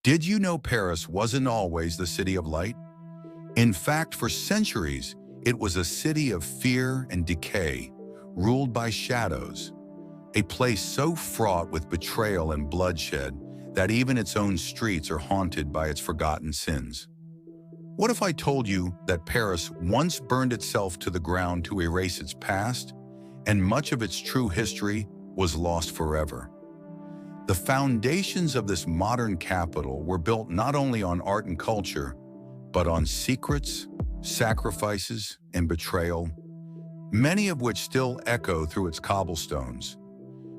Did you know Paris wasn't always the city of light? In fact, for centuries, it was a city of fear and decay, ruled by shadows, a place so fraught with betrayal and bloodshed that even its own streets are haunted by its forgotten sins. What if I told you that Paris once burned itself to the ground to erase its past, and much of its true history was lost forever? The foundations of this modern capital were built not only on art and culture, but on secrets, sacrifices, and betrayal, many of which still echo through its cobblestones.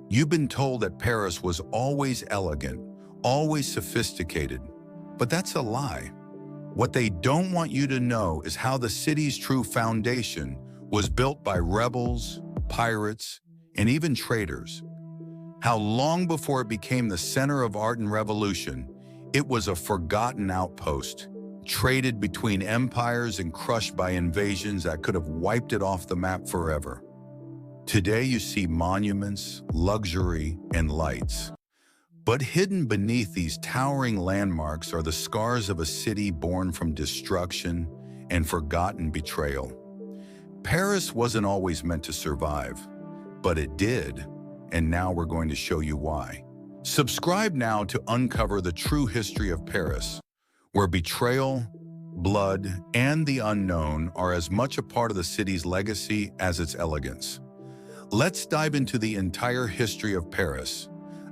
You've been told that Paris was always elegant, always sophisticated, but that's a lie. What they don't want you to know is how the city's true foundation was built by rebels, pirates, and even traitors. How long before it became the center of art and revolution, it was a forgotten outpost, traded between empires and crushed by invasions that could have wiped it off the map forever. Today you see monuments, luxury, and lights. But hidden beneath these towering landmarks are the scars of a city born from destruction and forgotten betrayal. Paris wasn't always meant to survive, but it did, and now we're going to show you why. Subscribe now to uncover the true history of Paris, where betrayal, blood, and the unknown are as much a part of the city's legacy as its elegance. Let's dive into the entire history of Paris,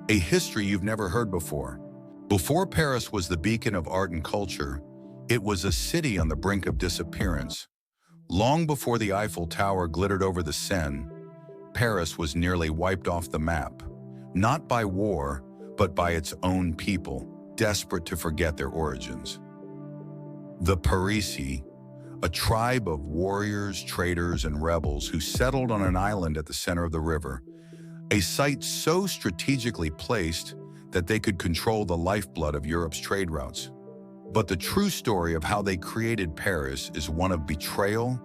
a history you've never heard before. Before Paris was the beacon of art and culture, it was a city on the brink of disappearance. Long before the Eiffel Tower glittered over the Seine, Paris was nearly wiped off the map, not by war, but by its own people, desperate to forget their origins. The Parisi, a tribe of warriors, traders, and rebels who settled on an island at the center of the river, a site so strategically placed that they could control the lifeblood of Europe's trade routes. But the true story of how they created Paris is one of betrayal,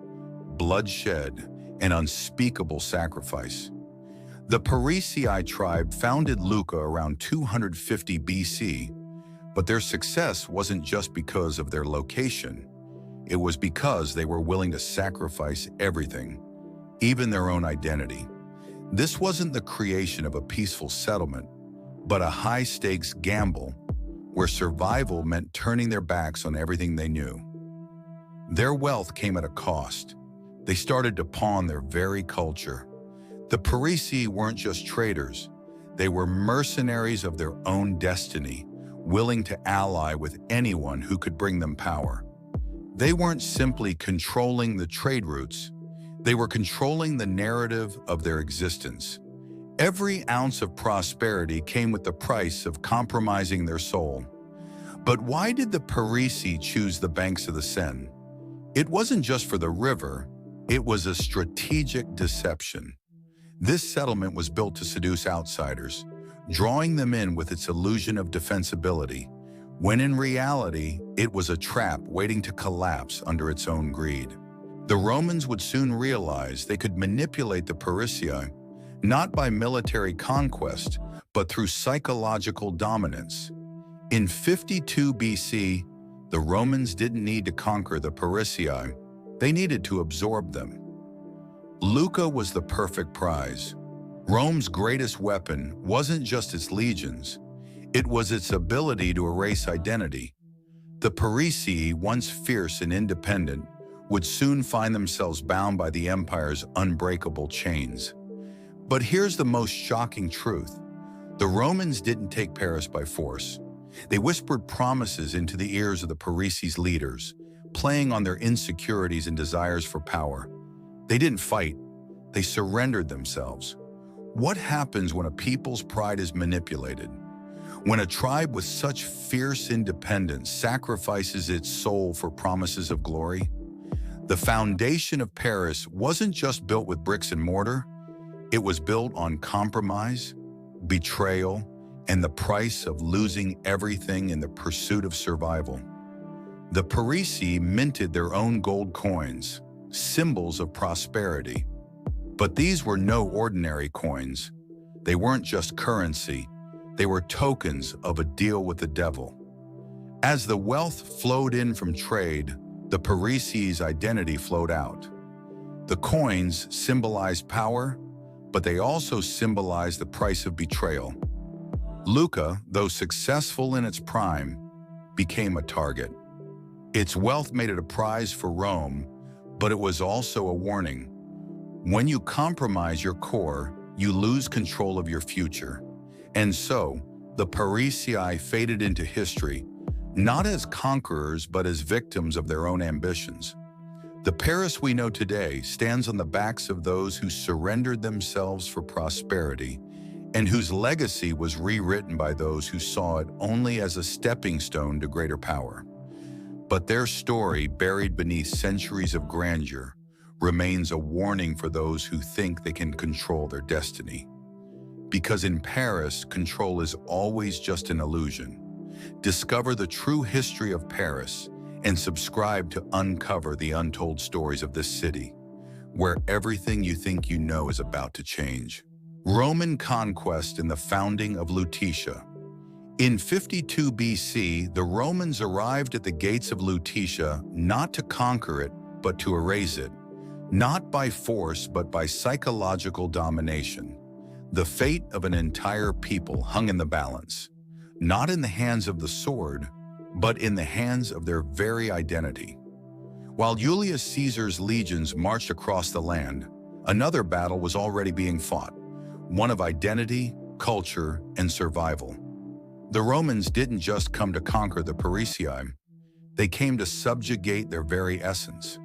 bloodshed, and unspeakable sacrifice. The Parisi tribe founded Lucca around 250 BC, but their success wasn't just because of their location. It was because they were willing to sacrifice everything, even their own identity. This wasn't the creation of a peaceful settlement, but a high-stakes gamble where survival meant turning their backs on everything they knew. Their wealth came at a cost. They started to pawn their very culture. The Parisi weren't just traders. They were mercenaries of their own destiny, willing to ally with anyone who could bring them power. They weren't simply controlling the trade routes. They were controlling the narrative of their existence. Every ounce of prosperity came with the price of compromising their soul. But why did the Parisi choose the banks of the Seine? It wasn't just for the river, it was a strategic deception. This settlement was built to seduce outsiders, drawing them in with its illusion of defensibility, when in reality, it was a trap waiting to collapse under its own greed. The Romans would soon realize they could manipulate the Parisi, not by military conquest, but through psychological dominance. In 52 BC, the Romans didn't need to conquer the Parisi, they needed to absorb them. Lucca was the perfect prize. Rome's greatest weapon wasn't just its legions, it was its ability to erase identity. The Parisi, once fierce and independent, would soon find themselves bound by the empire's unbreakable chains. But here's the most shocking truth. The Romans didn't take Paris by force. They whispered promises into the ears of the Parisi's leaders, playing on their insecurities and desires for power. They didn't fight, they surrendered themselves. What happens when a people's pride is manipulated? When a tribe with such fierce independence sacrifices its soul for promises of glory? The foundation of Paris wasn't just built with bricks and mortar, it was built on compromise, betrayal, and the price of losing everything in the pursuit of survival. The Parisi minted their own gold coins, symbols of prosperity. But these were no ordinary coins. They weren't just currency, they were tokens of a deal with the devil. As the wealth flowed in from trade, the Parisi's identity flowed out. The coins symbolized power, but they also symbolized the price of betrayal. Lucca, though successful in its prime, became a target. Its wealth made it a prize for Rome, but it was also a warning. When you compromise your core, you lose control of your future. And so, the Parisii faded into history, not as conquerors but as victims of their own ambitions. The Paris we know today stands on the backs of those who surrendered themselves for prosperity and whose legacy was rewritten by those who saw it only as a stepping stone to greater power. But their story, buried beneath centuries of grandeur, remains a warning for those who think they can control their destiny. Because in Paris, control is always just an illusion. Discover the true history of Paris and subscribe to uncover the untold stories of this city, where everything you think you know is about to change. Roman conquest and the founding of Lutetia. In 52 BC, the Romans arrived at the gates of Lutetia not to conquer it, but to erase it, not by force, but by psychological domination. The fate of an entire people hung in the balance, not in the hands of the sword, but in the hands of their very identity. While Julius Caesar's legions marched across the land, another battle was already being fought, one of identity, culture, and survival. The Romans didn't just come to conquer the Parisii, they came to subjugate their very essence.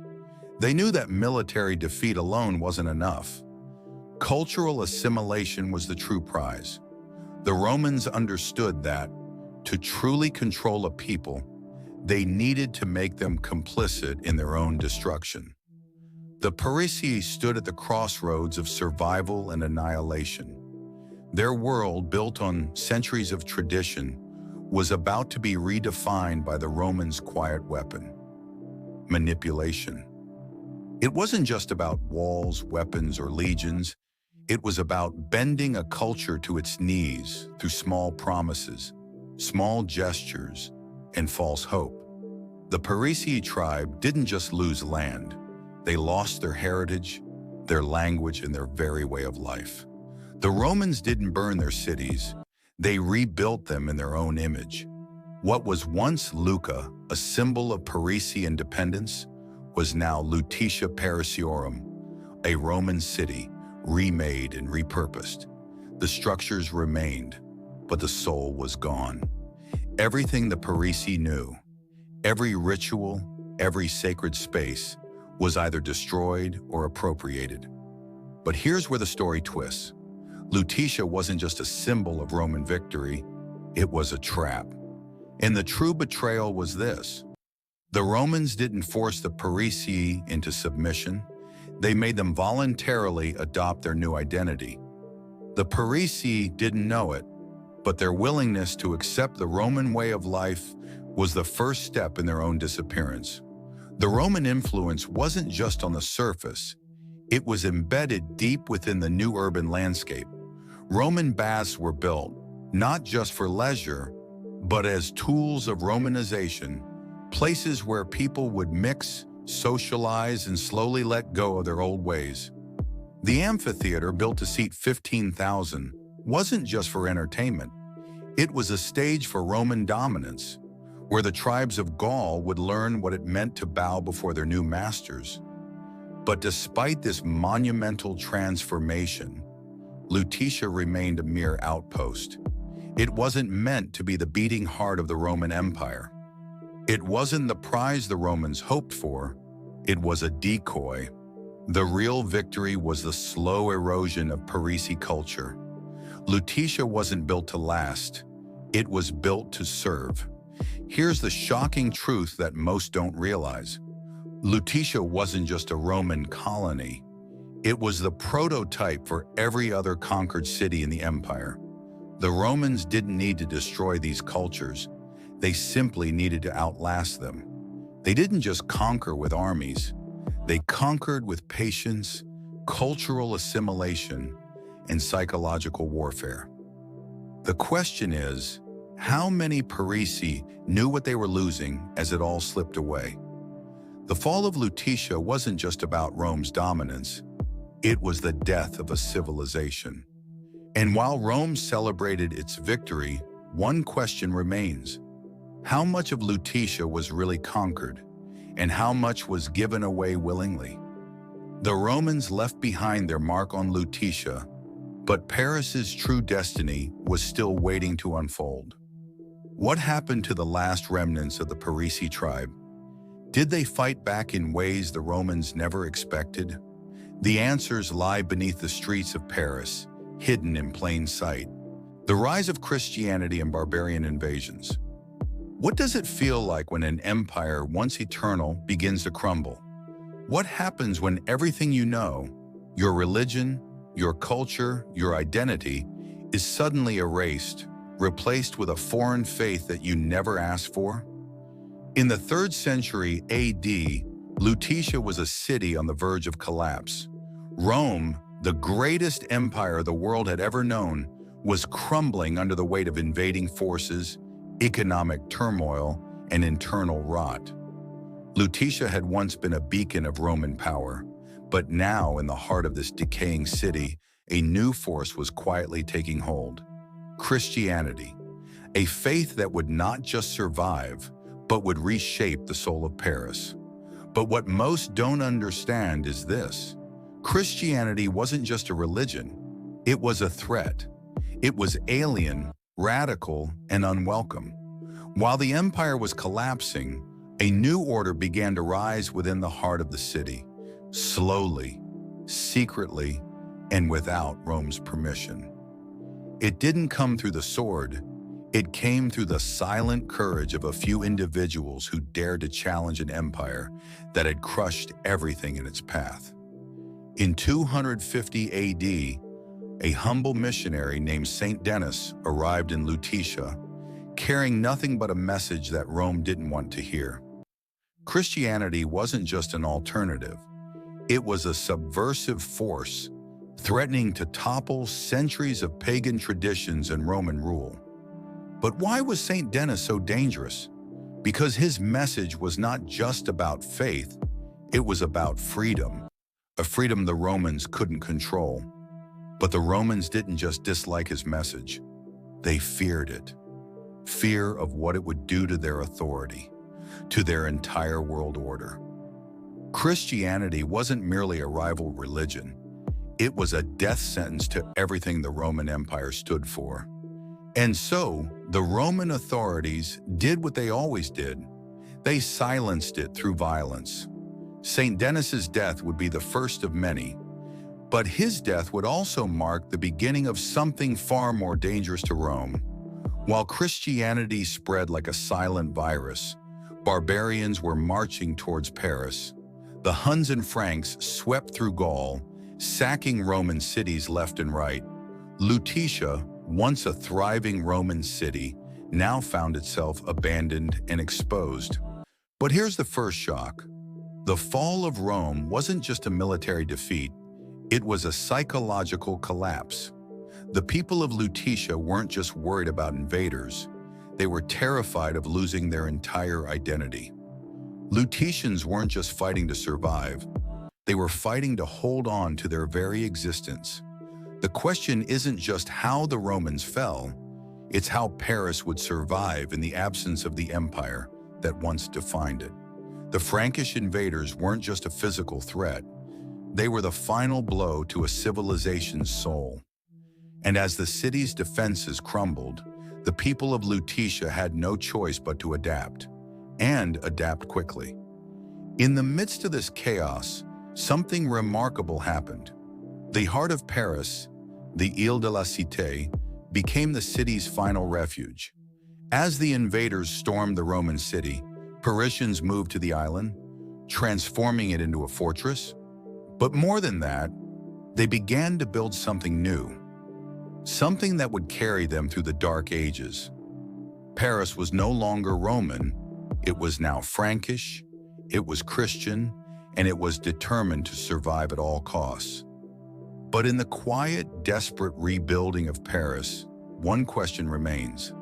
They knew that military defeat alone wasn't enough. Cultural assimilation was the true prize. The Romans understood that, to truly control a people, they needed to make them complicit in their own destruction. The Parisii stood at the crossroads of survival and annihilation. Their world, built on centuries of tradition, was about to be redefined by the Romans' quiet weapon: manipulation. It wasn't just about walls, weapons, or legions. It was about bending a culture to its knees through small promises, small gestures, and false hope. The Parisii tribe didn't just lose land. They lost their heritage, their language, and their very way of life. The Romans didn't burn their cities. They rebuilt them in their own image. What was once Lucca, a symbol of Parisii independence, was now Lutetia Parisiorum, a Roman city, remade and repurposed. The structures remained, but the soul was gone. Everything the Parisii knew, every ritual, every sacred space, was either destroyed or appropriated. But here's where the story twists. Lutetia wasn't just a symbol of Roman victory, it was a trap. And the true betrayal was this: the Romans didn't force the Parisii into submission, they made them voluntarily adopt their new identity. The Parisii didn't know it, but their willingness to accept the Roman way of life was the first step in their own disappearance. The Roman influence wasn't just on the surface, it was embedded deep within the new urban landscape. Roman baths were built, not just for leisure, but as tools of Romanization, places where people would mix, socialize, and slowly let go of their old ways. The amphitheater, built to seat 15,000, wasn't just for entertainment. It was a stage for Roman dominance, where the tribes of Gaul would learn what it meant to bow before their new masters. But despite this monumental transformation, Lutetia remained a mere outpost. It wasn't meant to be the beating heart of the Roman Empire. It wasn't the prize the Romans hoped for, it was a decoy. The real victory was the slow erosion of Parisii culture. Lutetia wasn't built to last, it was built to serve. Here's the shocking truth that most don't realize. Lutetia wasn't just a Roman colony. It was the prototype for every other conquered city in the empire. The Romans didn't need to destroy these cultures. They simply needed to outlast them. They didn't just conquer with armies. They conquered with patience, cultural assimilation, and psychological warfare. The question is, How many Parisi knew what they were losing as it all slipped away? The fall of Lutetia wasn't just about Rome's dominance, it was the death of a civilization. And while Rome celebrated its victory, one question remains. How much of Lutetia was really conquered, and how much was given away willingly? The Romans left behind their mark on Lutetia, but Paris's true destiny was still waiting to unfold. What happened to the last remnants of the Parisi tribe? Did they fight back in ways the Romans never expected? The answers lie beneath the streets of Paris, hidden in plain sight. The rise of Christianity and barbarian invasions. What does it feel like when an empire once eternal begins to crumble? What happens when everything you know, your religion, your culture, your identity, is suddenly erased, replaced with a foreign faith that you never asked for? In the 3rd century AD, Lutetia was a city on the verge of collapse. Rome, the greatest empire the world had ever known, was crumbling under the weight of invading forces, economic turmoil, and internal rot. Lutetia had once been a beacon of Roman power, but now in the heart of this decaying city, a new force was quietly taking hold. Christianity, a faith that would not just survive, but would reshape the soul of Paris. But what most don't understand is this. Christianity wasn't just a religion, it was a threat. It was alien, radical, and unwelcome. While the empire was collapsing, a new order began to rise within the heart of the city, slowly, secretly, and without Rome's permission. It didn't come through the sword, it came through the silent courage of a few individuals who dared to challenge an empire that had crushed everything in its path. In 250 AD, a humble missionary named Saint Denis arrived in Lutetia, carrying nothing but a message that Rome didn't want to hear. Christianity wasn't just an alternative. It was a subversive force, threatening to topple centuries of pagan traditions and Roman rule. But why was Saint Denis so dangerous? Because his message was not just about faith, it was about freedom, a freedom the Romans couldn't control. But the Romans didn't just dislike his message, they feared it. Fear of what it would do to their authority, to their entire world order. Christianity wasn't merely a rival religion, it was a death sentence to everything the Roman Empire stood for. And so, the Roman authorities did what they always did. They silenced it through violence. Saint Denis's death would be the first of many, but his death would also mark the beginning of something far more dangerous to Rome. While Christianity spread like a silent virus, barbarians were marching towards Paris. The Huns and Franks swept through Gaul, sacking Roman cities left and right. Lutetia, once a thriving Roman city, now found itself abandoned and exposed. But here's the first shock. The fall of Rome wasn't just a military defeat, it was a psychological collapse. The people of Lutetia weren't just worried about invaders, they were terrified of losing their entire identity. Lutetians weren't just fighting to survive, they were fighting to hold on to their very existence. The question isn't just how the Romans fell, it's how Paris would survive in the absence of the empire that once defined it. The Frankish invaders weren't just a physical threat, they were the final blow to a civilization's soul. And as the city's defenses crumbled, the people of Lutetia had no choice but to adapt, and adapt quickly. In the midst of this chaos, something remarkable happened. The heart of Paris, the Ile de la Cité, became the city's final refuge. As the invaders stormed the Roman city, Parisians moved to the island, transforming it into a fortress. But more than that, they began to build something new, something that would carry them through the dark ages. Paris was no longer Roman, it was now Frankish, it was Christian, and it was determined to survive at all costs. But in the quiet, desperate rebuilding of Paris, one question remains.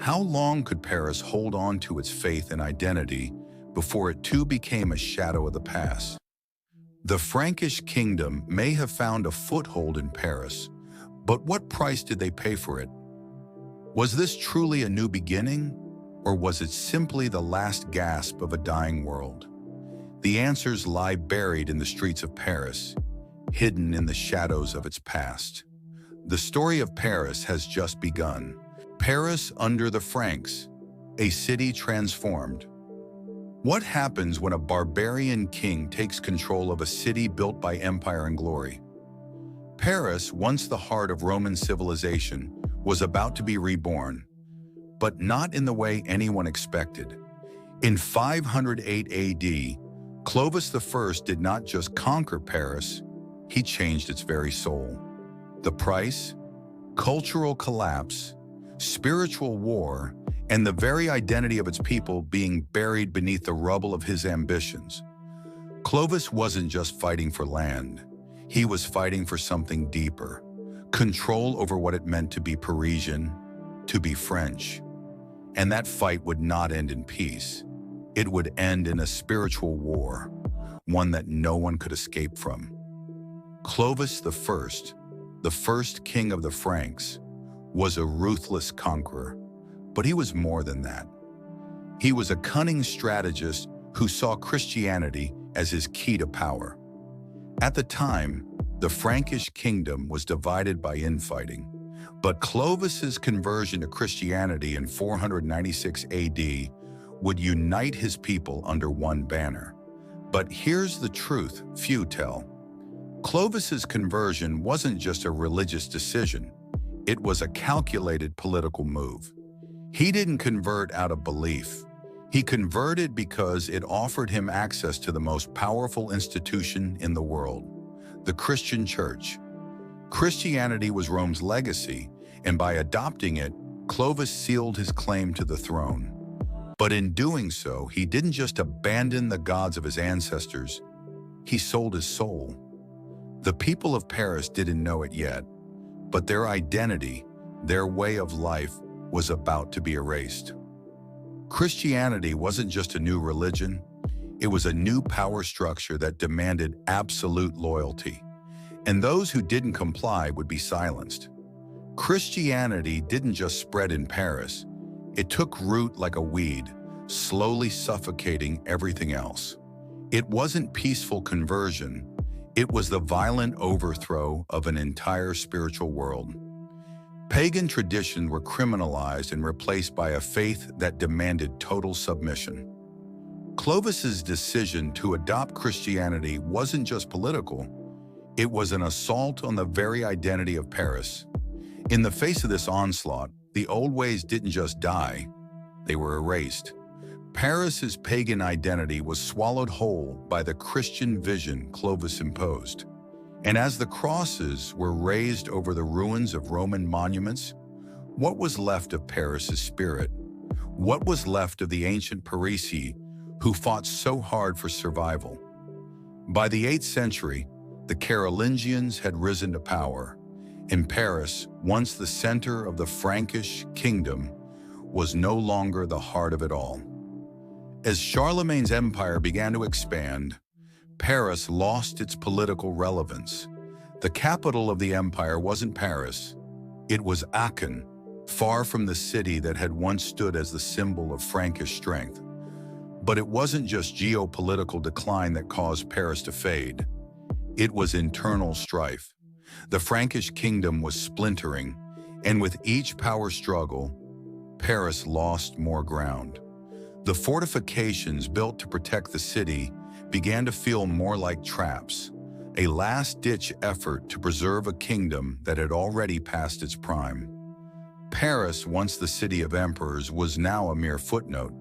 How long could Paris hold on to its faith and identity before it too became a shadow of the past? The Frankish kingdom may have found a foothold in Paris, but what price did they pay for it? Was this truly a new beginning, or was it simply the last gasp of a dying world? The answers lie buried in the streets of Paris, hidden in the shadows of its past. The story of Paris has just begun. Paris under the Franks, a city transformed. What happens when a barbarian king takes control of a city built by empire and glory? Paris, once the heart of Roman civilization, was about to be reborn, but not in the way anyone expected. In 508 AD, Clovis I did not just conquer Paris, he changed its very soul. The price? Cultural collapse, spiritual war, and the very identity of its people being buried beneath the rubble of his ambitions. Clovis wasn't just fighting for land. He was fighting for something deeper, control over what it meant to be Parisian, to be French. And that fight would not end in peace. It would end in a spiritual war, one that no one could escape from. Clovis I, the first king of the Franks, was a ruthless conqueror, but he was more than that. He was a cunning strategist who saw Christianity as his key to power. At the time, the Frankish kingdom was divided by infighting, but Clovis's conversion to Christianity in 496 AD would unite his people under one banner. But here's the truth few tell. Clovis's conversion wasn't just a religious decision. It was a calculated political move. He didn't convert out of belief. He converted because it offered him access to the most powerful institution in the world, the Christian Church. Christianity was Rome's legacy, and by adopting it, Clovis sealed his claim to the throne. But in doing so, he didn't just abandon the gods of his ancestors, he sold his soul. The people of Paris didn't know it yet, but their identity, their way of life, was about to be erased. Christianity wasn't just a new religion, it was a new power structure that demanded absolute loyalty, and those who didn't comply would be silenced. Christianity didn't just spread in Paris, it took root like a weed, slowly suffocating everything else. It wasn't peaceful conversion, it was the violent overthrow of an entire spiritual world. Pagan traditions were criminalized and replaced by a faith that demanded total submission. Clovis's decision to adopt Christianity wasn't just political, it was an assault on the very identity of Paris. In the face of this onslaught, the old ways didn't just die, they were erased. Paris's pagan identity was swallowed whole by the Christian vision Clovis imposed. And as the crosses were raised over the ruins of Roman monuments, what was left of Paris's spirit? What was left of the ancient Parisi who fought so hard for survival? By the 8th century, the Carolingians had risen to power, and Paris, once the center of the Frankish kingdom, was no longer the heart of it all. As Charlemagne's empire began to expand, Paris lost its political relevance. The capital of the empire wasn't Paris, it was Aachen, far from the city that had once stood as the symbol of Frankish strength. But it wasn't just geopolitical decline that caused Paris to fade. It was internal strife. The Frankish kingdom was splintering, and with each power struggle, Paris lost more ground. The fortifications built to protect the city began to feel more like traps, a last-ditch effort to preserve a kingdom that had already passed its prime. Paris, once the city of emperors, was now a mere footnote.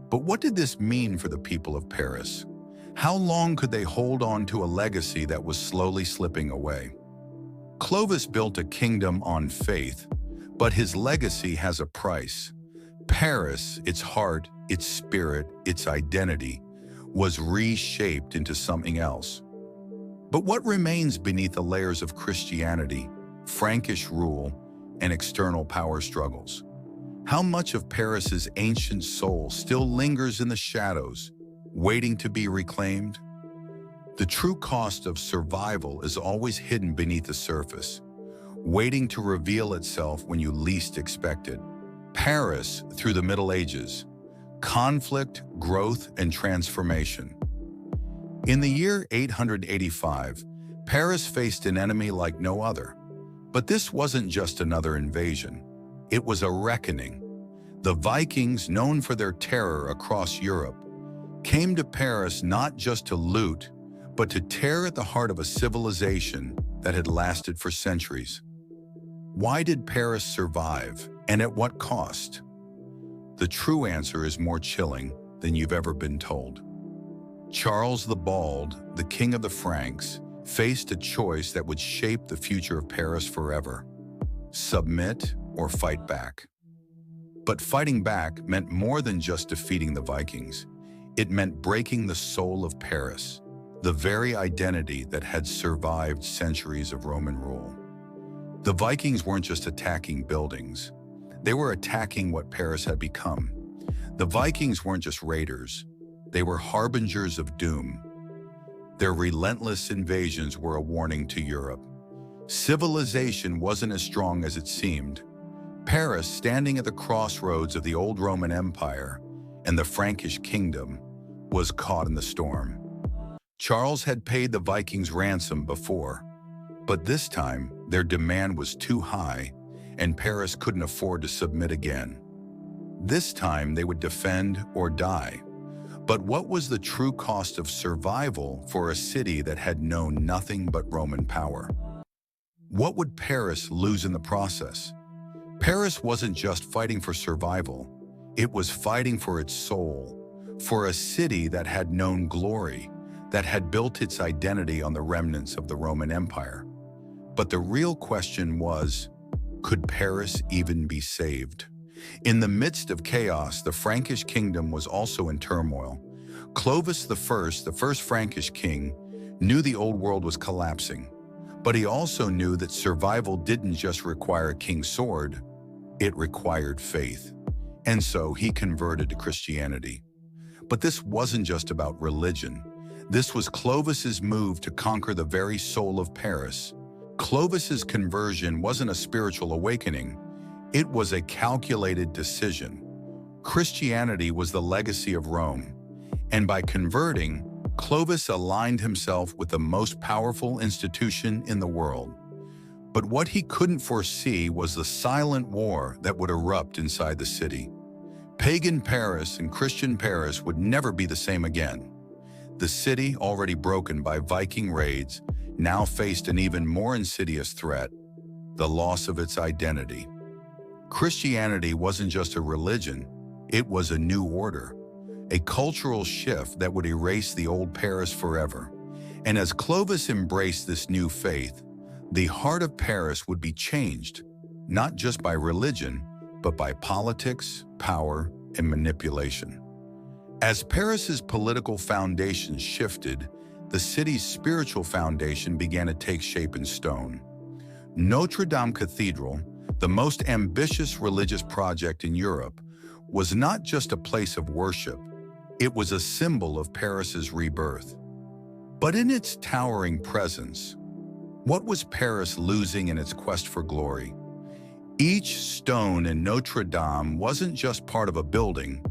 But what did this mean for the people of Paris? How long could they hold on to a legacy that was slowly slipping away? Clovis built a kingdom on faith, but his legacy has a price. Paris, its heart, its spirit, its identity, was reshaped into something else. But what remains beneath the layers of Christianity, Frankish rule, and external power struggles? How much of Paris's ancient soul still lingers in the shadows, waiting to be reclaimed? The true cost of survival is always hidden beneath the surface, waiting to reveal itself when you least expect it. Paris through the Middle Ages: conflict, growth, and transformation. In the year 885, Paris faced an enemy like no other. But this wasn't just another invasion. It was a reckoning. The Vikings, known for their terror across Europe, came to Paris not just to loot, but to tear at the heart of a civilization that had lasted for centuries. Why did Paris survive, and at what cost? The true answer is more chilling than you've ever been told. Charles the Bald, the king of the Franks, faced a choice that would shape the future of Paris forever: submit or fight back. But fighting back meant more than just defeating the Vikings. It meant breaking the soul of Paris, the very identity that had survived centuries of Roman rule. The Vikings weren't just attacking buildings. They were attacking what Paris had become. The Vikings weren't just raiders. They were harbingers of doom. Their relentless invasions were a warning to Europe. Civilization wasn't as strong as it seemed. Paris, standing at the crossroads of the old Roman Empire and the Frankish kingdom, was caught in the storm. Charles had paid the Vikings ransom before, but this time their demand was too high and Paris couldn't afford to submit again. This time they would defend or die. But what was the true cost of survival for a city that had known nothing but Roman power? What would Paris lose in the process? Paris wasn't just fighting for survival. It was fighting for its soul, for a city that had known glory, that had built its identity on the remnants of the Roman Empire. But the real question was, could Paris even be saved? In the midst of chaos, the Frankish kingdom was also in turmoil. Clovis I, the first Frankish king, knew the old world was collapsing, but he also knew that survival didn't just require a king's sword, it required faith. And so he converted to Christianity. But this wasn't just about religion. This was Clovis's move to conquer the very soul of Paris. Clovis's conversion wasn't a spiritual awakening. It was a calculated decision. Christianity was the legacy of Rome, and by converting, Clovis aligned himself with the most powerful institution in the world. But what he couldn't foresee was the silent war that would erupt inside the city. Pagan Paris and Christian Paris would never be the same again. The city, already broken by Viking raids, now faced an even more insidious threat: the loss of its identity. Christianity wasn't just a religion, it was a new order, a cultural shift that would erase the old Paris forever. And as Clovis embraced this new faith, the heart of Paris would be changed, not just by religion, but by politics, power, and manipulation. As Paris's political foundations shifted, the city's spiritual foundation began to take shape in stone. Notre Dame Cathedral, the most ambitious religious project in Europe, was not just a place of worship, it was a symbol of Paris's rebirth. But in its towering presence, what was Paris losing in its quest for glory? Each stone in Notre Dame wasn't just part of a building,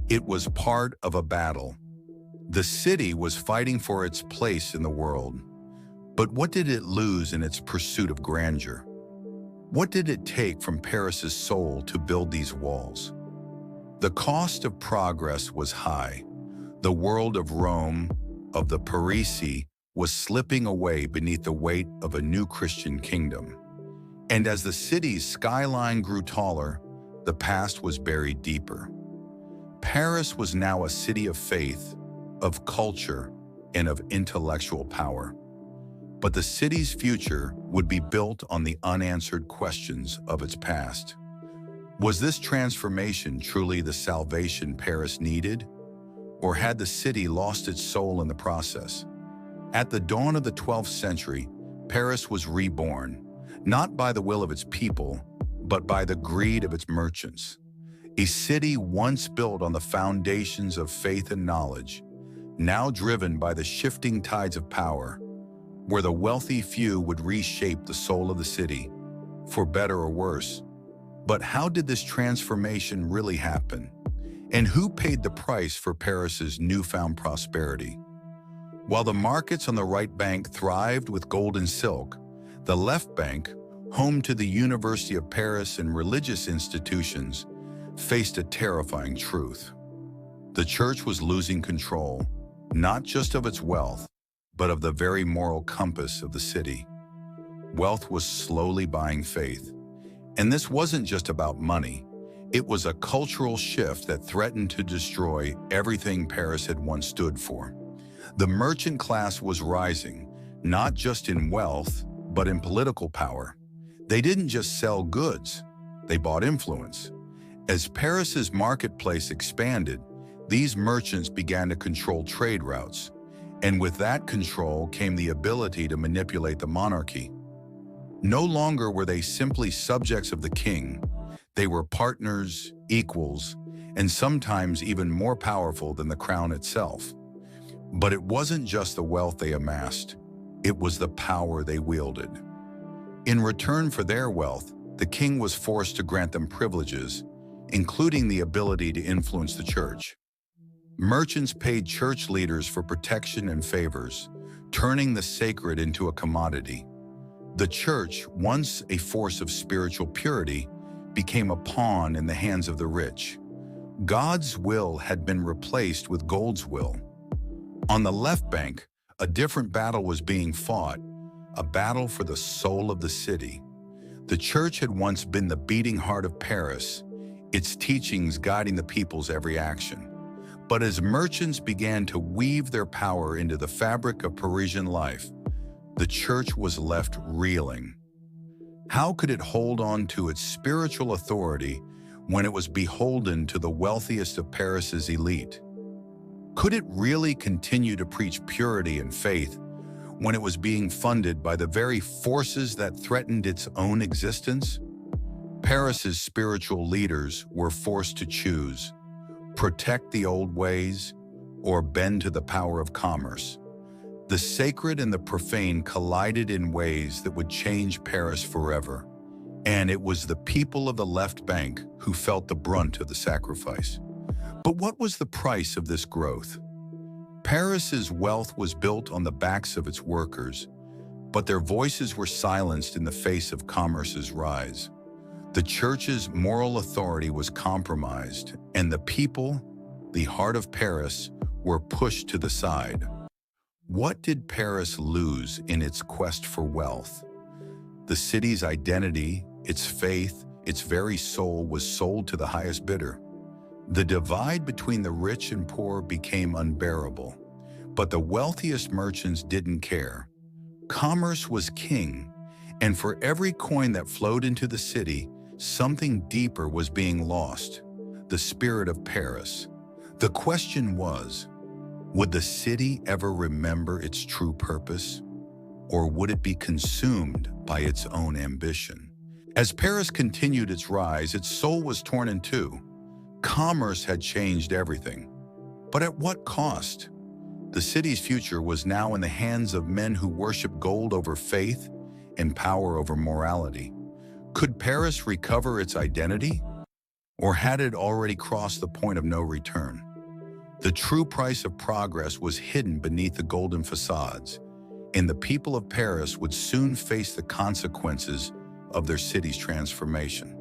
it was part of a battle. The city was fighting for its place in the world. But what did it lose in its pursuit of grandeur? What did it take from Paris's soul to build these walls? The cost of progress was high. The world of Rome, of the Parisi, was slipping away beneath the weight of a new Christian kingdom. And as the city's skyline grew taller, the past was buried deeper. Paris was now a city of faith, of culture, and of intellectual power. But the city's future would be built on the unanswered questions of its past. Was this transformation truly the salvation Paris needed? Or had the city lost its soul in the process? At the dawn of the 12th century, Paris was reborn, not by the will of its people, but by the greed of its merchants. A city once built on the foundations of faith and knowledge, now driven by the shifting tides of power, where the wealthy few would reshape the soul of the city, for better or worse. But how did this transformation really happen? And who paid the price for Paris's newfound prosperity? While the markets on the right bank thrived with gold and silk, the left bank, home to the University of Paris and religious institutions, faced a terrifying truth. The church was losing control, not just of its wealth, but of the very moral compass of the city. Wealth was slowly buying faith. And this wasn't just about money. It was a cultural shift that threatened to destroy everything Paris had once stood for. The merchant class was rising, not just in wealth, but in political power. They didn't just sell goods, they bought influence. As Paris's marketplace expanded, these merchants began to control trade routes, and with that control came the ability to manipulate the monarchy. No longer were they simply subjects of the king, they were partners, equals, and sometimes even more powerful than the crown itself. But it wasn't just the wealth they amassed, it was the power they wielded. In return for their wealth, the king was forced to grant them privileges, including the ability to influence the church. Merchants paid church leaders for protection and favors, turning the sacred into a commodity. The church, once a force of spiritual purity, became a pawn in the hands of the rich. God's will had been replaced with gold's will. On the left bank, a different battle was being fought, a battle for the soul of the city. The church had once been the beating heart of Paris, its teachings guiding the people's every action. But as merchants began to weave their power into the fabric of Parisian life, the church was left reeling. How could it hold on to its spiritual authority when it was beholden to the wealthiest of Paris's elite? Could it really continue to preach purity and faith when it was being funded by the very forces that threatened its own existence? Paris's spiritual leaders were forced to choose: protect the old ways or bend to the power of commerce. The sacred and the profane collided in ways that would change Paris forever. And it was the people of the left bank who felt the brunt of the sacrifice. But what was the price of this growth? Paris's wealth was built on the backs of its workers, but their voices were silenced in the face of commerce's rise. The church's moral authority was compromised, and the people, the heart of Paris, were pushed to the side. What did Paris lose in its quest for wealth? The city's identity, its faith, its very soul was sold to the highest bidder. The divide between the rich and poor became unbearable, but the wealthiest merchants didn't care. Commerce was king, and for every coin that flowed into the city, something deeper was being lost: the spirit of Paris. The question was, would the city ever remember its true purpose, or would it be consumed by its own ambition? As Paris continued its rise, its soul was torn in two. Commerce had changed everything, but at what cost? The city's future was now in the hands of men who worshiped gold over faith and power over morality. Could Paris recover its identity, or had it already crossed the point of no return? The true price of progress was hidden beneath the golden facades, and the people of Paris would soon face the consequences of their city's transformation.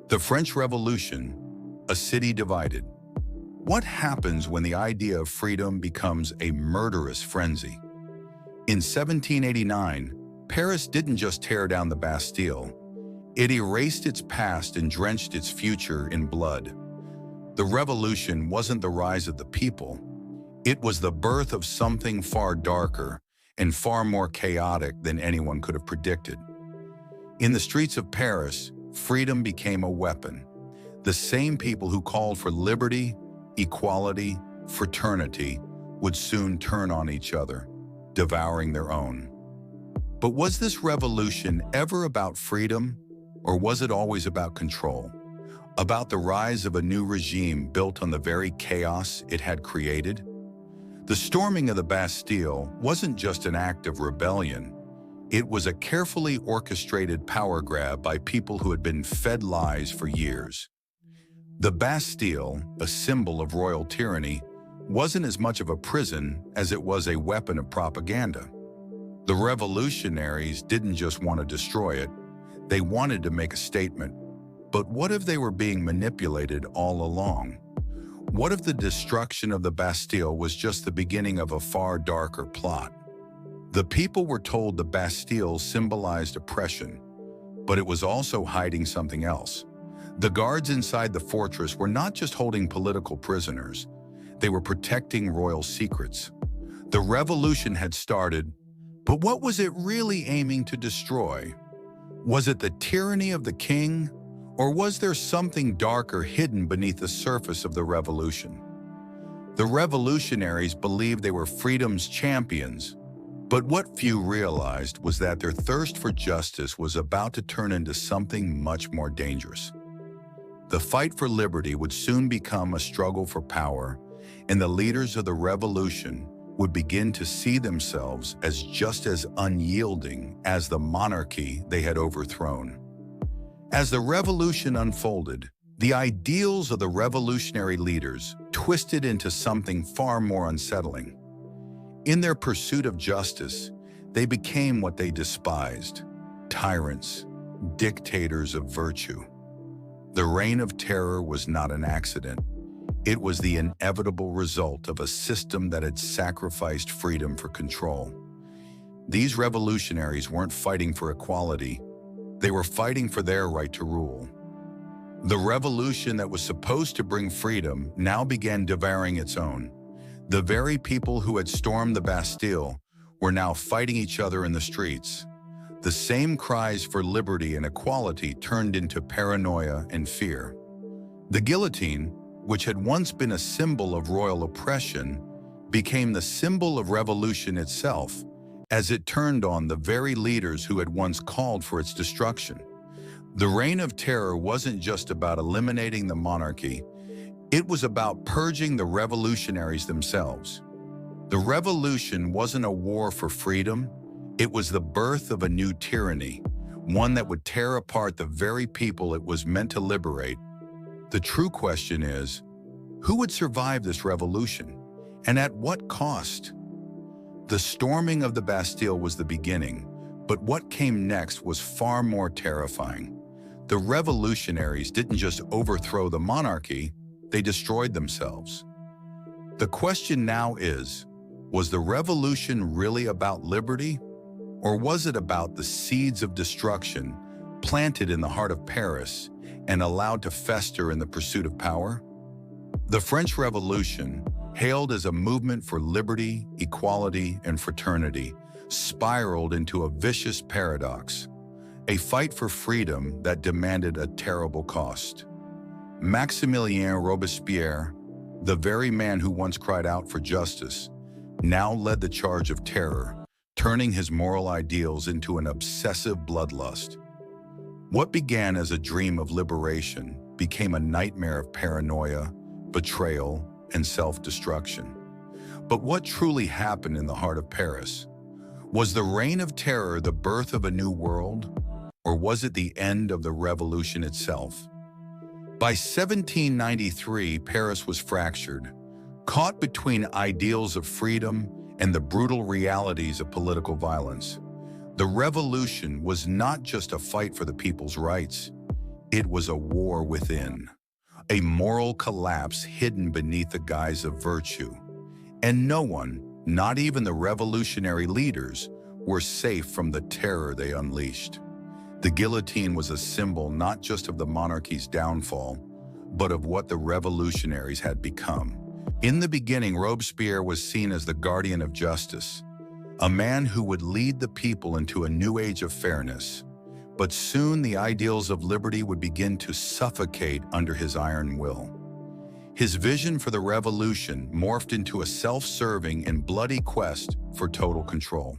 The French Revolution, a city divided. What happens when the idea of freedom becomes a murderous frenzy? In 1789, Paris didn't just tear down the Bastille, it erased its past and drenched its future in blood. The revolution wasn't the rise of the people. It was the birth of something far darker and far more chaotic than anyone could have predicted. In the streets of Paris, freedom became a weapon. The same people who called for liberty, equality, fraternity would soon turn on each other, devouring their own. But was this revolution ever about freedom, or was it always about control? about the rise of a new regime built on the very chaos it had created. The storming of the Bastille wasn't just an act of rebellion. It was a carefully orchestrated power grab by people who had been fed lies for years. The Bastille, a symbol of royal tyranny, wasn't as much of a prison as it was a weapon of propaganda. The revolutionaries didn't just want to destroy it, they wanted to make a statement. But what if they were being manipulated all along? What if the destruction of the Bastille was just the beginning of a far darker plot? The people were told the Bastille symbolized oppression, but it was also hiding something else. The guards inside the fortress were not just holding political prisoners, they were protecting royal secrets. The revolution had started, but what was it really aiming to destroy? Was it the tyranny of the king, or was there something darker hidden beneath the surface of the revolution? The revolutionaries believed they were freedom's champions, but what few realized was that their thirst for justice was about to turn into something much more dangerous. The fight for liberty would soon become a struggle for power, and the leaders of the revolution would begin to see themselves as just as unyielding as the monarchy they had overthrown. As the revolution unfolded, the ideals of the revolutionary leaders twisted into something far more unsettling. In their pursuit of justice, they became what they despised: tyrants, dictators of virtue. The reign of terror was not an accident. It was the inevitable result of a system that had sacrificed freedom for control. These revolutionaries weren't fighting for equality. They were fighting for their right to rule. The revolution that was supposed to bring freedom now began devouring its own. The very people who had stormed the Bastille were now fighting each other in the streets. The same cries for liberty and equality turned into paranoia and fear. The guillotine, which had once been a symbol of royal oppression, became the symbol of revolution itself, as it turned on the very leaders who had once called for its destruction. The reign of terror wasn't just about eliminating the monarchy, it was about purging the revolutionaries themselves. The revolution wasn't a war for freedom, it was the birth of a new tyranny, one that would tear apart the very people it was meant to liberate. The true question is, who would survive this revolution, and at what cost? The storming of the Bastille was the beginning, but what came next was far more terrifying. The revolutionaries didn't just overthrow the monarchy, they destroyed themselves. The question now is, was the revolution really about liberty? Or was it about the seeds of destruction planted in the heart of Paris and allowed to fester in the pursuit of power? The French Revolution, hailed as a movement for liberty, equality, and fraternity, spiraled into a vicious paradox, a fight for freedom that demanded a terrible cost. Maximilien Robespierre, the very man who once cried out for justice, now led the charge of terror, turning his moral ideals into an obsessive bloodlust. What began as a dream of liberation became a nightmare of paranoia, betrayal, and self-destruction. But what truly happened in the heart of Paris? Was the reign of terror the birth of a new world, or was it the end of the revolution itself? By 1793, Paris was fractured, caught between ideals of freedom and the brutal realities of political violence. The revolution was not just a fight for the people's rights, it was a war within, a moral collapse hidden beneath the guise of virtue. And no one, not even the revolutionary leaders, were safe from the terror they unleashed. The guillotine was a symbol not just of the monarchy's downfall, but of what the revolutionaries had become. In the beginning, Robespierre was seen as the guardian of justice, a man who would lead the people into a new age of fairness. But soon the ideals of liberty would begin to suffocate under his iron will. His vision for the revolution morphed into a self-serving and bloody quest for total control.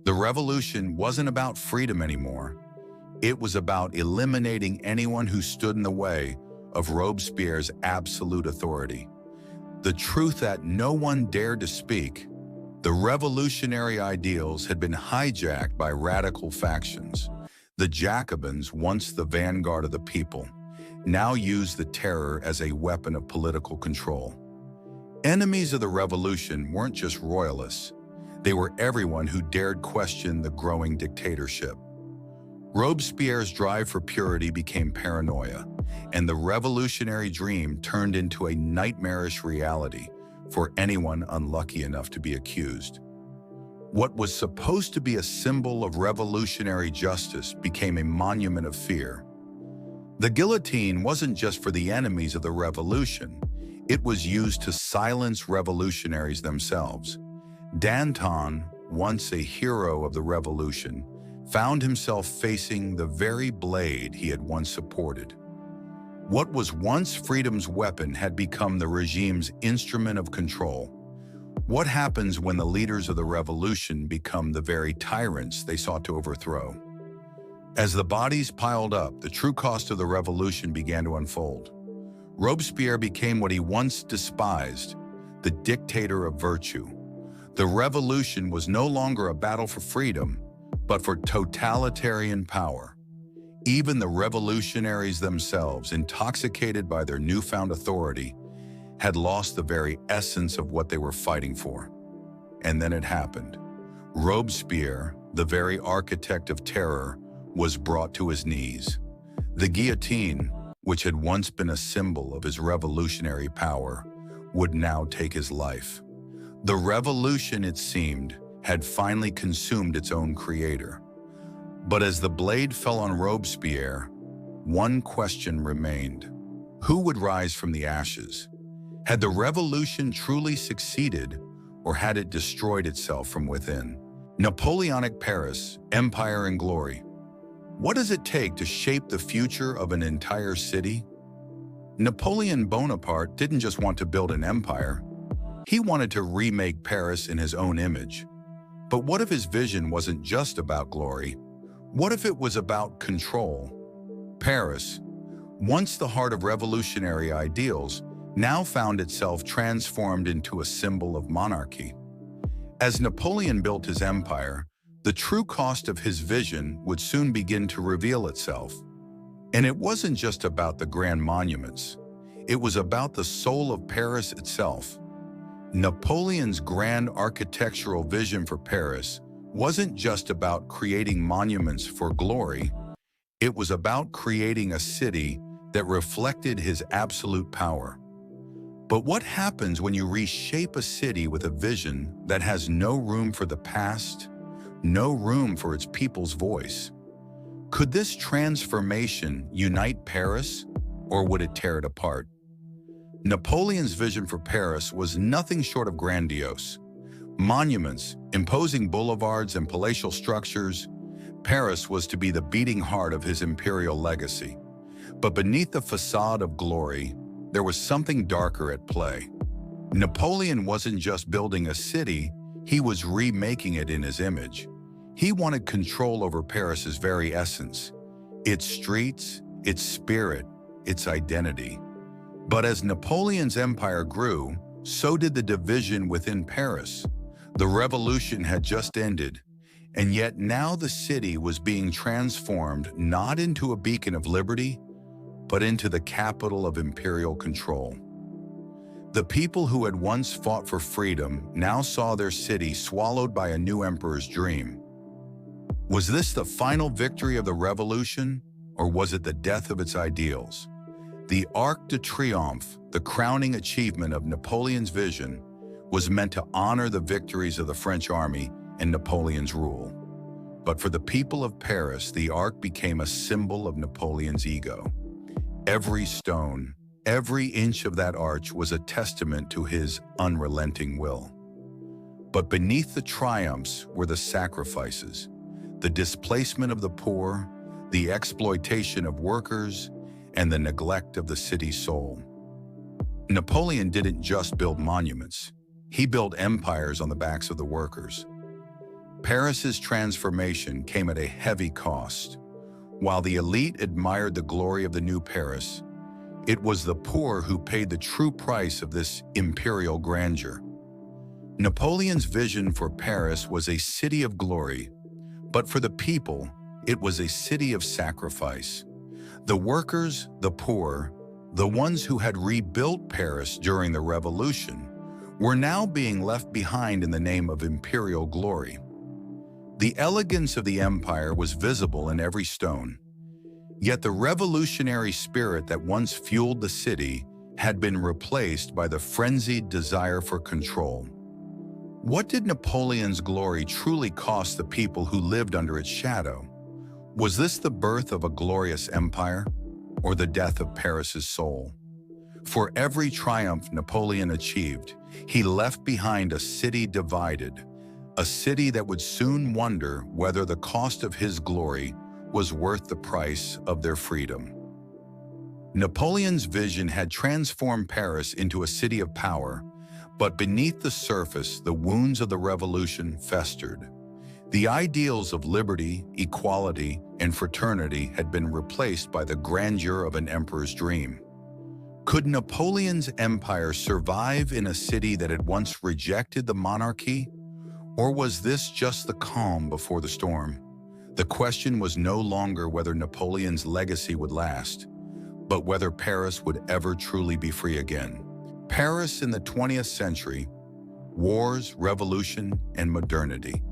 The revolution wasn't about freedom anymore. It was about eliminating anyone who stood in the way of Robespierre's absolute authority. The truth that no one dared to speak. The revolutionary ideals had been hijacked by radical factions. The Jacobins, once the vanguard of the people, now used the terror as a weapon of political control. Enemies of the revolution weren't just royalists. They were everyone who dared question the growing dictatorship. Robespierre's drive for purity became paranoia, and the revolutionary dream turned into a nightmarish reality for anyone unlucky enough to be accused. What was supposed to be a symbol of revolutionary justice became a monument of fear. The guillotine wasn't just for the enemies of the revolution. It was used to silence revolutionaries themselves. Danton, once a hero of the revolution, found himself facing the very blade he had once supported. What was once freedom's weapon had become the regime's instrument of control. What happens when the leaders of the revolution become the very tyrants they sought to overthrow? As the bodies piled up, the true cost of the revolution began to unfold. Robespierre became what he once despised, the dictator of virtue. The revolution was no longer a battle for freedom, but for totalitarian power. Even the revolutionaries themselves, intoxicated by their newfound authority, had lost the very essence of what they were fighting for. And then it happened. Robespierre, the very architect of terror, was brought to his knees. The guillotine, which had once been a symbol of his revolutionary power, would now take his life. The revolution, it seemed, had finally consumed its own creator. But as the blade fell on Robespierre, one question remained. Who would rise from the ashes? Had the revolution truly succeeded, or had it destroyed itself from within? Napoleonic Paris, empire and glory. What does it take to shape the future of an entire city? Napoleon Bonaparte didn't just want to build an empire. He wanted to remake Paris in his own image. But what if his vision wasn't just about glory? What if it was about control? Paris, once the heart of revolutionary ideals, now found itself transformed into a symbol of monarchy. As Napoleon built his empire, the true cost of his vision would soon begin to reveal itself. And it wasn't just about the grand monuments. It was about the soul of Paris itself. Napoleon's grand architectural vision for Paris wasn't just about creating monuments for glory. It was about creating a city that reflected his absolute power. But what happens when you reshape a city with a vision that has no room for the past, no room for its people's voice? Could this transformation unite Paris, or would it tear it apart? Napoleon's vision for Paris was nothing short of grandiose. Monuments, imposing boulevards and palatial structures, Paris was to be the beating heart of his imperial legacy. But beneath the facade of glory, there was something darker at play. Napoleon wasn't just building a city, he was remaking it in his image. He wanted control over Paris's very essence, its streets, its spirit, its identity. But as Napoleon's empire grew, so did the division within Paris. The revolution had just ended, and yet now the city was being transformed not into a beacon of liberty, but into the capital of imperial control. The people who had once fought for freedom now saw their city swallowed by a new emperor's dream. Was this the final victory of the revolution, or was it the death of its ideals? The Arc de Triomphe, the crowning achievement of Napoleon's vision, was meant to honor the victories of the French army and Napoleon's rule. But for the people of Paris, the Arc became a symbol of Napoleon's ego. Every stone, every inch of that arch was a testament to his unrelenting will. But beneath the triumphs were the sacrifices, the displacement of the poor, the exploitation of workers, and the neglect of the city's soul. Napoleon didn't just build monuments. He built empires on the backs of the workers. Paris's transformation came at a heavy cost. While the elite admired the glory of the new Paris, It was the poor who paid the true price of this imperial grandeur. Napoleon's vision for Paris was a city of glory, but for the people, it was a city of sacrifice. The workers, the poor, the ones who had rebuilt Paris during the Revolution, were now being left behind in the name of imperial glory. The elegance of the empire was visible in every stone. Yet the revolutionary spirit that once fueled the city had been replaced by the frenzied desire for control. What did Napoleon's glory truly cost the people who lived under its shadow? Was this the birth of a glorious empire, or the death of Paris's soul? For every triumph Napoleon achieved, he left behind a city divided, a city that would soon wonder whether the cost of his glory was worth the price of their freedom. Napoleon's vision had transformed Paris into a city of power, but beneath the surface, the wounds of the revolution festered. The ideals of liberty, equality, and fraternity had been replaced by the grandeur of an emperor's dream. Could Napoleon's empire survive in a city that had once rejected the monarchy? Or was this just the calm before the storm? The question was no longer whether Napoleon's legacy would last, but whether Paris would ever truly be free again. Paris in the 20th century: wars, revolution, and modernity.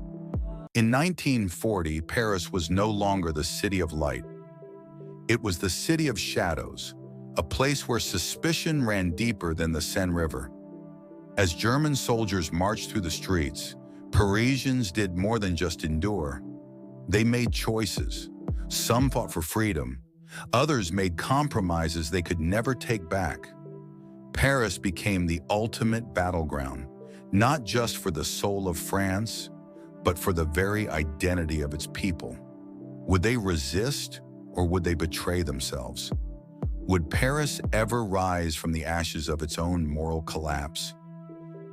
In 1940, Paris was no longer the city of light. It was the city of shadows, a place where suspicion ran deeper than the Seine River. As German soldiers marched through the streets, Parisians did more than just endure. They made choices. Some fought for freedom. Others made compromises they could never take back. Paris became the ultimate battleground, not just for the soul of France, but for the very identity of its people. Would they resist, or would they betray themselves? Would Paris ever rise from the ashes of its own moral collapse?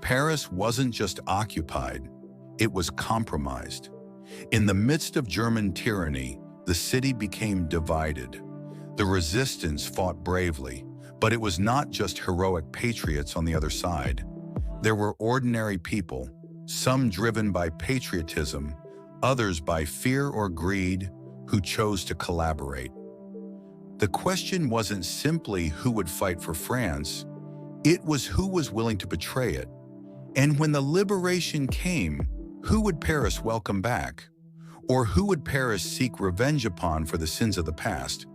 Paris wasn't just occupied, it was compromised. In the midst of German tyranny, the city became divided. The resistance fought bravely, but it was not just heroic patriots on the other side. There were ordinary people, some driven by patriotism, others by fear or greed, who chose to collaborate. The question wasn't simply who would fight for France, it was who was willing to betray it. And when the liberation came, who would Paris welcome back? Or who would Paris seek revenge upon for the sins of the past?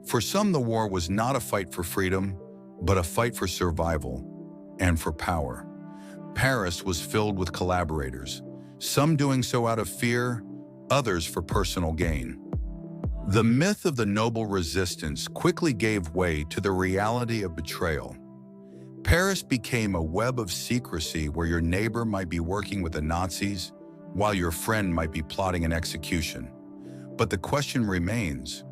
For some, the war was not a fight for freedom, but a fight for survival and for power. Paris was filled with collaborators, some doing so out of fear, others for personal gain. The myth of the noble resistance quickly gave way to the reality of betrayal. Paris became a web of secrecy where your neighbor might be working with the Nazis, while your friend might be plotting an execution. But the question remains,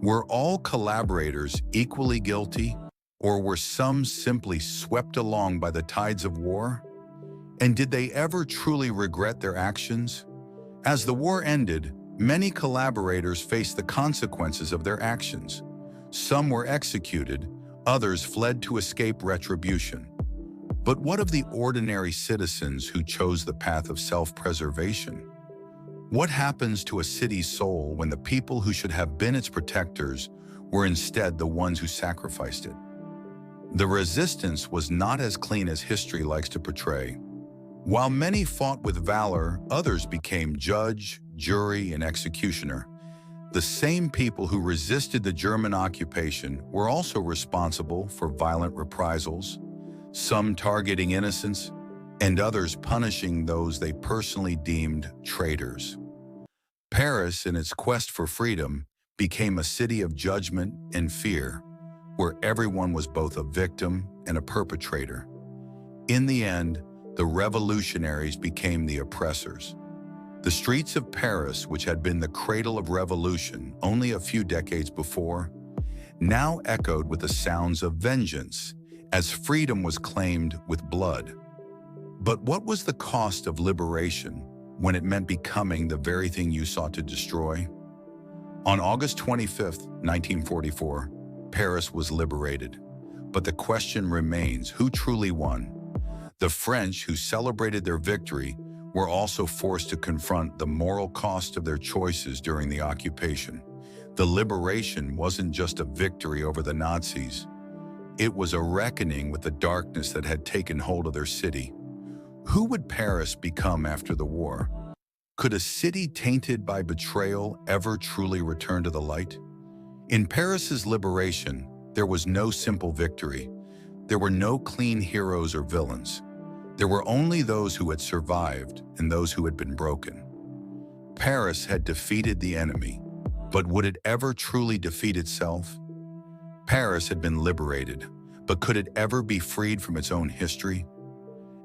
were all collaborators equally guilty, or were some simply swept along by the tides of war? And did they ever truly regret their actions? As the war ended, many collaborators faced the consequences of their actions. Some were executed, others fled to escape retribution. But what of the ordinary citizens who chose the path of self-preservation? What happens to a city's soul when the people who should have been its protectors were instead the ones who sacrificed it? The resistance was not as clean as history likes to portray. While many fought with valor, others became judge, jury, and executioner. The same people who resisted the German occupation were also responsible for violent reprisals, some targeting innocents, and others punishing those they personally deemed traitors. Paris, in its quest for freedom, became a city of judgment and fear, where everyone was both a victim and a perpetrator. In the end, the revolutionaries became the oppressors. The streets of Paris, which had been the cradle of revolution only a few decades before, now echoed with the sounds of vengeance, as freedom was claimed with blood. But what was the cost of liberation when it meant becoming the very thing you sought to destroy? On August 25, 1944, Paris was liberated. But the question remains, who truly won? The French, who celebrated their victory, were also forced to confront the moral cost of their choices during the occupation. The liberation wasn't just a victory over the Nazis. It was a reckoning with the darkness that had taken hold of their city. Who would Paris become after the war? Could a city tainted by betrayal ever truly return to the light? In Paris's liberation, there was no simple victory. There were no clean heroes or villains. There were only those who had survived and those who had been broken. Paris had defeated the enemy, but would it ever truly defeat itself? Paris had been liberated, but could it ever be freed from its own history?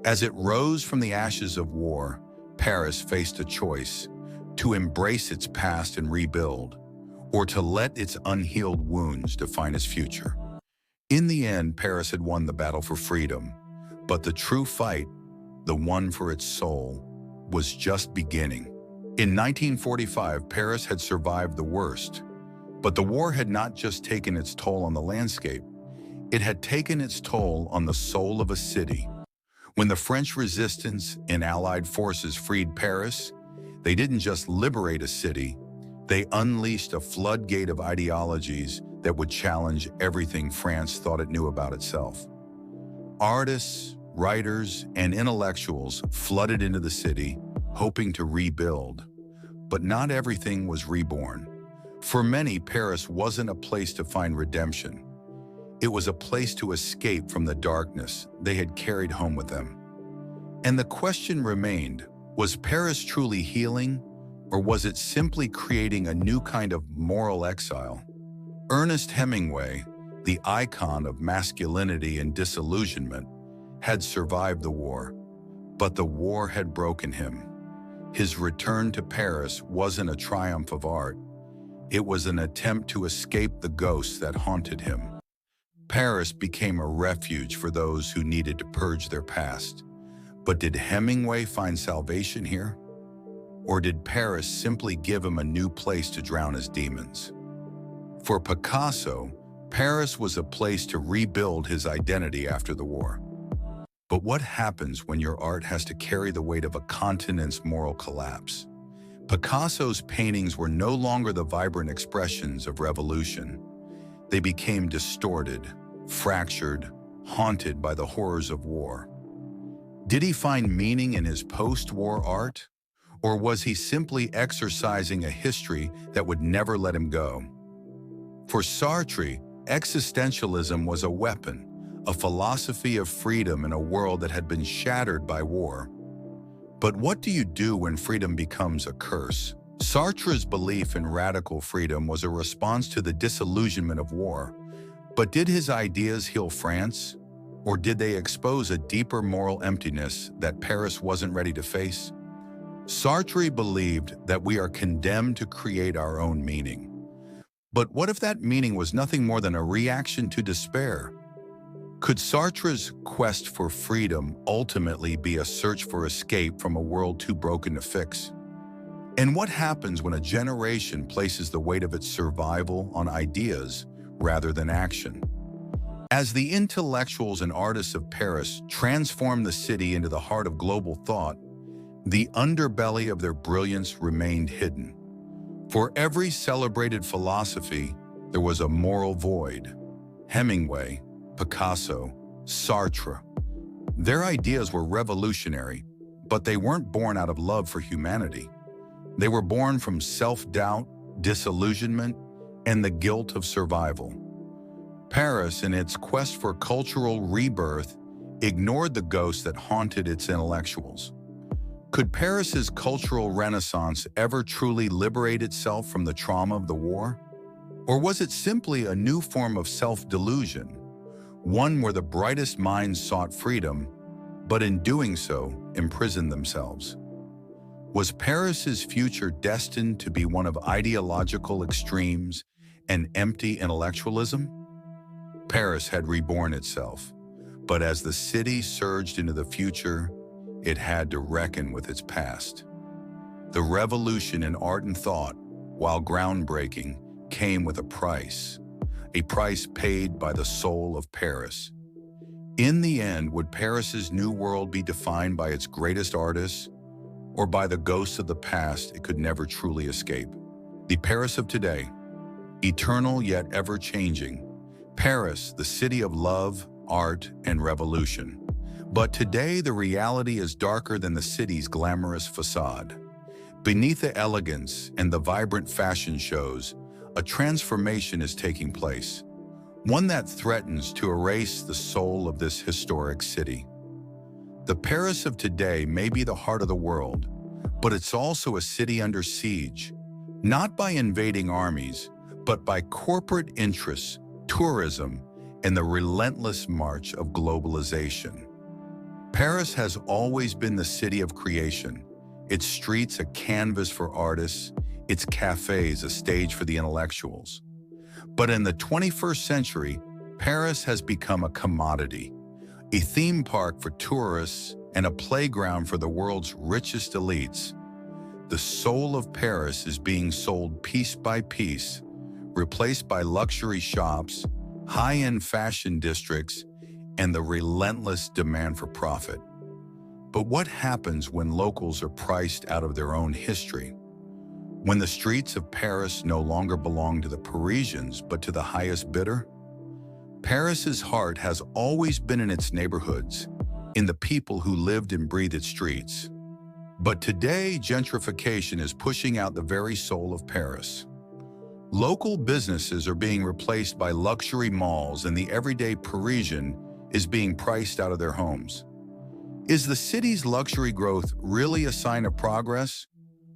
As it rose from the ashes of war, Paris faced a choice: to embrace its past and rebuild, or to let its unhealed wounds define its future. In the end, Paris had won the battle for freedom, but the true fight, the one for its soul, was just beginning. In 1945, Paris had survived the worst, but the war had not just taken its toll on the landscape, it had taken its toll on the soul of a city. When the French resistance and Allied forces freed Paris, they didn't just liberate a city, they unleashed a floodgate of ideologies that would challenge everything France thought it knew about itself. Artists, writers, and intellectuals flooded into the city, hoping to rebuild. But not everything was reborn. For many, Paris wasn't a place to find redemption. It was a place to escape from the darkness they had carried home with them. And the question remained, was Paris truly healing, or was it simply creating a new kind of moral exile? Ernest Hemingway, the icon of masculinity and disillusionment, had survived the war, but the war had broken him. His return to Paris wasn't a triumph of art. It was an attempt to escape the ghosts that haunted him. Paris became a refuge for those who needed to purge their past. But did Hemingway find salvation here? Or did Paris simply give him a new place to drown his demons? For Picasso, Paris was a place to rebuild his identity after the war. But what happens when your art has to carry the weight of a continent's moral collapse? Picasso's paintings were no longer the vibrant expressions of revolution. They became distorted, fractured, haunted by the horrors of war. Did he find meaning in his post-war art? Or was he simply exercising a history that would never let him go? For Sartre, existentialism was a weapon, a philosophy of freedom in a world that had been shattered by war. But what do you do when freedom becomes a curse? Sartre's belief in radical freedom was a response to the disillusionment of war. But did his ideas heal France? Or did they expose a deeper moral emptiness that Paris wasn't ready to face? Sartre believed that we are condemned to create our own meaning. But what if that meaning was nothing more than a reaction to despair? Could Sartre's quest for freedom ultimately be a search for escape from a world too broken to fix? And what happens when a generation places the weight of its survival on ideas rather than action? As the intellectuals and artists of Paris transformed the city into the heart of global thought, the underbelly of their brilliance remained hidden. For every celebrated philosophy, there was a moral void. Hemingway, Picasso, Sartre. Their ideas were revolutionary, but they weren't born out of love for humanity. They were born from self-doubt, disillusionment, and the guilt of survival. Paris, in its quest for cultural rebirth, ignored the ghosts that haunted its intellectuals. Could Paris's cultural renaissance ever truly liberate itself from the trauma of the war? Or was it simply a new form of self-delusion, one where the brightest minds sought freedom, but in doing so, imprisoned themselves? Was Paris's future destined to be one of ideological extremes and empty intellectualism? Paris had reborn itself, but as the city surged into the future, it had to reckon with its past. The revolution in art and thought, while groundbreaking, came with a price. a price paid by the soul of Paris. In the end, would Paris's new world be defined by its greatest artists, or by the ghosts of the past it could never truly escape? The Paris of today, eternal yet ever-changing. Paris, the city of love, art, and revolution. But today, the reality is darker than the city's glamorous facade. Beneath the elegance and the vibrant fashion shows, a transformation is taking place, one that threatens to erase the soul of this historic city. The Paris of today may be the heart of the world, but it's also a city under siege, not by invading armies, but by corporate interests, tourism, and the relentless march of globalization. Paris has always been the city of creation, its streets a canvas for artists, its cafes a stage for the intellectuals. But in the 21st century, Paris has become a commodity, a theme park for tourists and a playground for the world's richest elites. The soul of Paris is being sold piece by piece, replaced by luxury shops, high-end fashion districts, and the relentless demand for profit. But what happens when locals are priced out of their own history? When the streets of Paris no longer belong to the Parisians, but to the highest bidder? Paris's heart has always been in its neighborhoods, in the people who lived and breathed its streets. But today, gentrification is pushing out the very soul of Paris. Local businesses are being replaced by luxury malls, and the everyday Parisian is being priced out of their homes. Is the city's luxury growth really a sign of progress,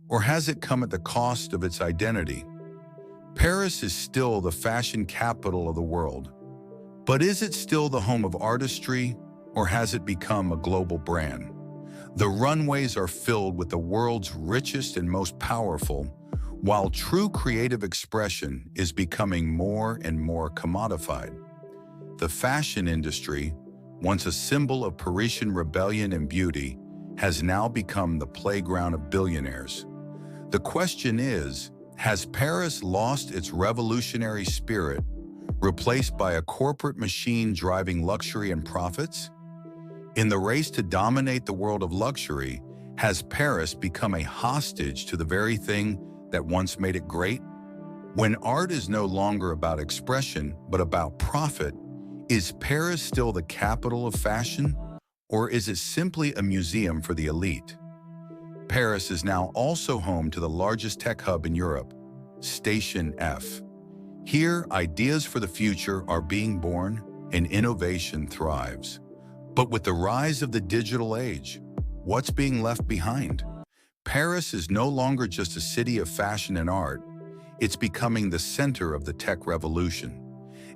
or has it come at the cost of its identity? Paris is still the fashion capital of the world, but is it still the home of artistry, or has it become a global brand? The runways are filled with the world's richest and most powerful, while true creative expression is becoming more and more commodified. The fashion industry, once a symbol of Parisian rebellion and beauty, has now become the playground of billionaires. The question is, has Paris lost its revolutionary spirit, replaced by a corporate machine driving luxury and profits? In the race to dominate the world of luxury, has Paris become a hostage to the very thing that once made it great? When art is no longer about expression, but about profit, is Paris still the capital of fashion, or is it simply a museum for the elite? Paris is now also home to the largest tech hub in Europe, Station F. Here, ideas for the future are being born and innovation thrives. But with the rise of the digital age, what's being left behind? Paris is no longer just a city of fashion and art. It's becoming the center of the tech revolution.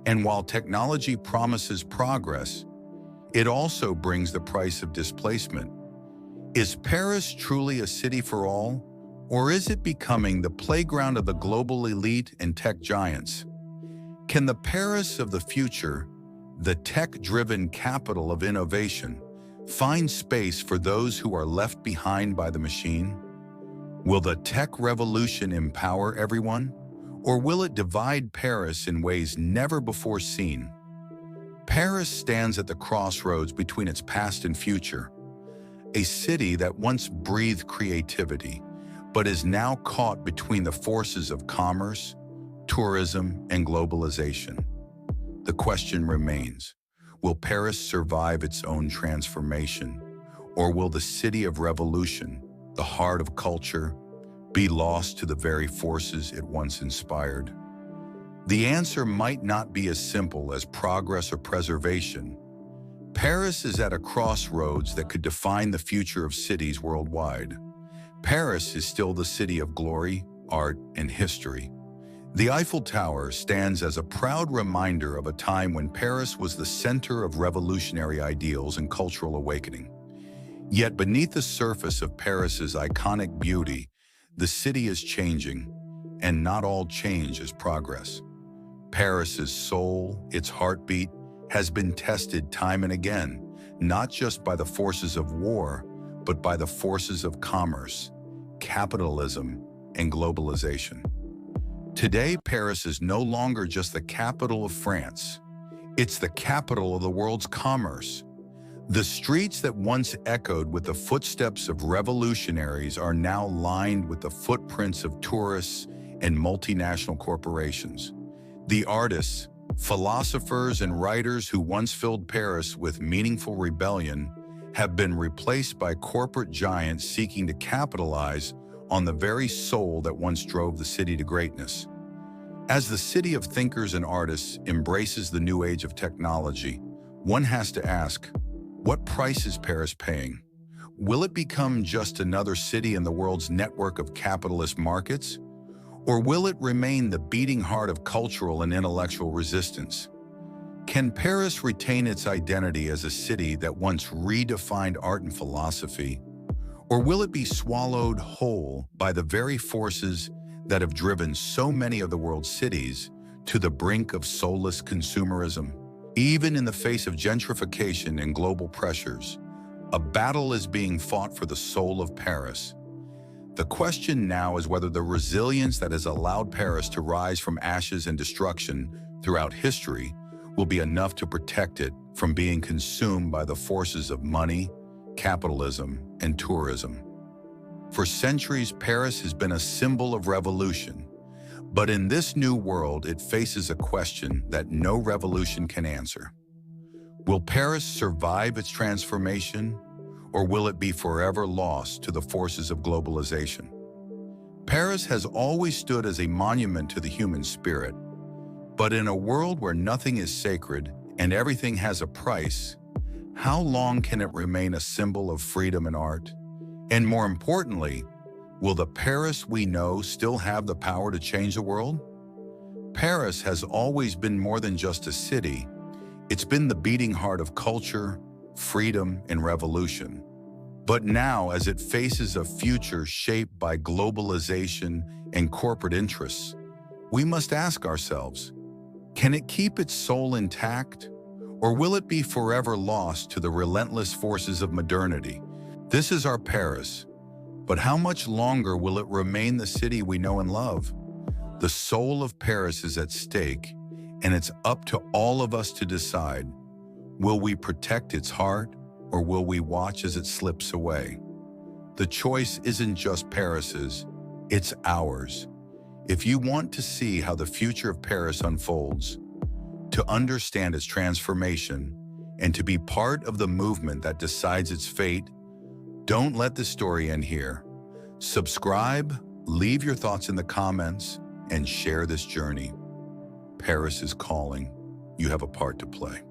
And while technology promises progress, it also brings the price of displacement. Is Paris truly a city for all, or is it becoming the playground of the global elite and tech giants? Can the Paris of the future, the tech-driven capital of innovation, find space for those who are left behind by the machine? Will the tech revolution empower everyone, or will it divide Paris in ways never before seen? Paris stands at the crossroads between its past and future, a city that once breathed creativity, but is now caught between the forces of commerce, tourism, and globalization. The question remains, will Paris survive its own transformation, or will the city of revolution, the heart of culture, be lost to the very forces it once inspired? The answer might not be as simple as progress or preservation. Paris is at a crossroads that could define the future of cities worldwide. Paris is still the city of glory, art, and history. The Eiffel Tower stands as a proud reminder of a time when Paris was the center of revolutionary ideals and cultural awakening. Yet beneath the surface of Paris's iconic beauty, the city is changing, and not all change is progress. Paris's soul, its heartbeat, has been tested time and again, not just by the forces of war, but by the forces of commerce, capitalism, and globalization. Today, Paris is no longer just the capital of France. It's the capital of the world's commerce. The streets that once echoed with the footsteps of revolutionaries are now lined with the footprints of tourists and multinational corporations. The artists, philosophers, and writers who once filled Paris with meaningful rebellion have been replaced by corporate giants seeking to capitalize on the very soul that once drove the city to greatness. As the city of thinkers and artists embraces the new age of technology, one has to ask, what price is Paris paying? Will it become just another city in the world's network of capitalist markets? Or will it remain the beating heart of cultural and intellectual resistance? Can Paris retain its identity as a city that once redefined art and philosophy? Or will it be swallowed whole by the very forces that have driven so many of the world's cities to the brink of soulless consumerism? Even in the face of gentrification and global pressures, a battle is being fought for the soul of Paris. The question now is whether the resilience that has allowed Paris to rise from ashes and destruction throughout history will be enough to protect it from being consumed by the forces of money, capitalism, and tourism. For centuries, Paris has been a symbol of revolution. But in this new world, it faces a question that no revolution can answer. Will Paris survive its transformation, or will it be forever lost to the forces of globalization? Paris has always stood as a monument to the human spirit, but in a world where nothing is sacred and everything has a price, how long can it remain a symbol of freedom and art? And more importantly, will the Paris we know still have the power to change the world? Paris has always been more than just a city. It's been the beating heart of culture, freedom, and revolution. But now, as it faces a future shaped by globalization and corporate interests, we must ask ourselves, can it keep its soul intact? Or will it be forever lost to the relentless forces of modernity? This is our Paris. But how much longer will it remain the city we know and love? The soul of Paris is at stake, and it's up to all of us to decide. Will we protect its heart, or will we watch as it slips away? The choice isn't just Paris's, it's ours. If you want to see how the future of Paris unfolds, to understand its transformation, and to be part of the movement that decides its fate, don't let the story end here. Subscribe, leave your thoughts in the comments, and share this journey. Paris is calling. You have a part to play.